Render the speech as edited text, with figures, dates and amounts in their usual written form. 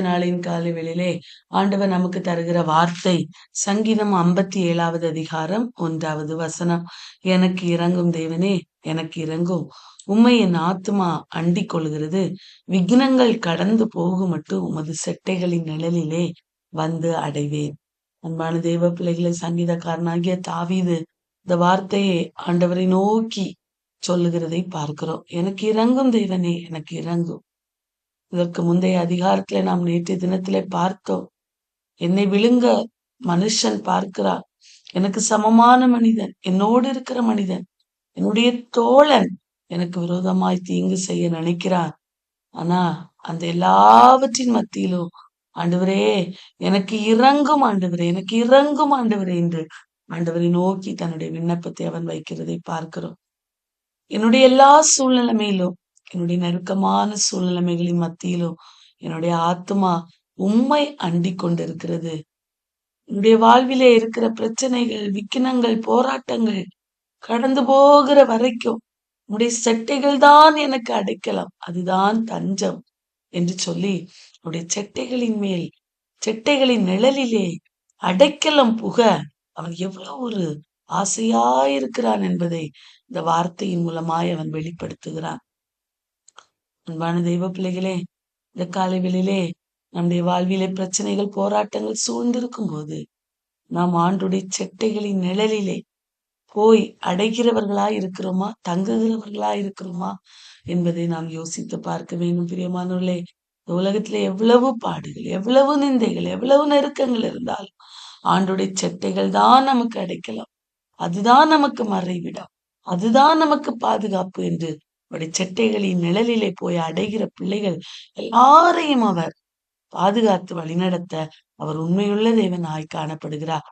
நாளின் காலை வேளையிலே ஆண்டவர் நமக்கு தருகிற வார்த்தை சங்கீதம் 57வது அதிகாரம் 1வது வசனம். எனக்கு இறங்கும் தேவனே, எனக்கு இறங்கும். உம்மை என் ஆத்துமா அண்டிக் கொள்கிறது. விக்னங்கள் கடந்து போகும் மட்டும் உமது செட்டைகளின் நிழலிலே வந்து அடைவேன். அன்பான தேவ பிள்ளைகளை, சங்கீதக்காரனாகிய தாவீது இந்த வார்த்தையை ஆண்டவரை நோக்கி சொல்லுகிறதை பார்க்கிறோம். எனக்கு இறங்கும் தேவனே, எனக்கு இறங்கும். இதற்கு முந்தைய அதிகாரத்திலே நாம் நேற்றைய தினத்திலே பார்த்தோம். என்னை விழுங்க மனுஷன் பார்க்கிறான். எனக்கு சமமான மனிதன், என்னோடு இருக்கிற மனிதன், என்னுடைய தோழன் எனக்கு விரோதமாய் தீங்கு செய்ய நினைக்கிறான். ஆனா அந்த எல்லாவற்றின் மத்தியிலும் ஆண்டவரே எனக்கு இறங்கும், ஆண்டவரே எனக்கு இறங்கும் ஆண்டவரே என்று ஆண்டவரை நோக்கி தன்னுடைய விண்ணப்பத்தை அவன் வைக்கிறதை பார்க்கிறோம். என்னுடைய எல்லா சூழ்நிலைமையிலும், என்னுடைய நெருக்கமான சூழ்நிலைமைகளின் மத்தியிலும் என்னுடைய ஆத்துமா உம்மை அண்டிக் கொண்டிருக்கிறது. என்னுடைய வாழ்விலே இருக்கிற பிரச்சனைகள், விக்கினங்கள், போராட்டங்கள் கடந்து போகிற வரைக்கும் உம்முடைய செட்டைகள் தான் எனக்கு அடைக்கலம், அதுதான் தஞ்சம் என்று சொல்லி உடைய செட்டைகளின் மேல், செட்டைகளின் நிழலிலே அடைக்கலம் புக அவன் எவ்வளவு ஒரு ஆசையாயிருக்கிறான் என்பதை இந்த வார்த்தையின் மூலமாய் அவன் வெளிப்படுத்துகிறான். அன்பான தெய்வ பிள்ளைகளே, இந்த காலை வேளையிலே நம்முடைய வாழ்விலே பிரச்சனைகள், போராட்டங்கள் சூழ்ந்திருக்கும் போது நாம் ஆண்டுடைய செட்டைகளின் நிழலிலே போய் அடைகிறவர்களாய் இருக்கிறோமா, தங்குகிறவர்களாய் இருக்கிறோமா என்பதை நாம் யோசித்து பார்க்க வேண்டும். பிரியமானவர்களே, இந்த உலகத்திலே எவ்வளவு பாடுகள், எவ்வளவு நிந்தைகள், எவ்வளவு நெருக்கங்கள் இருந்தாலும் ஆண்டுடைய செட்டைகள் தான் நமக்கு அடைக்கலாம், அதுதான் நமக்கு மறைவிடம், அதுதான் நமக்கு பாதுகாப்பு என்று அவருடைய செட்டைகளின் நிழலிலே போய் அடைகிற பிள்ளைகள் எல்லாரையும் அவர் பாதுகாத்து வழிநடத்த அவர் உண்மையுள்ள தேவனாய் காணப்படுகிறார்.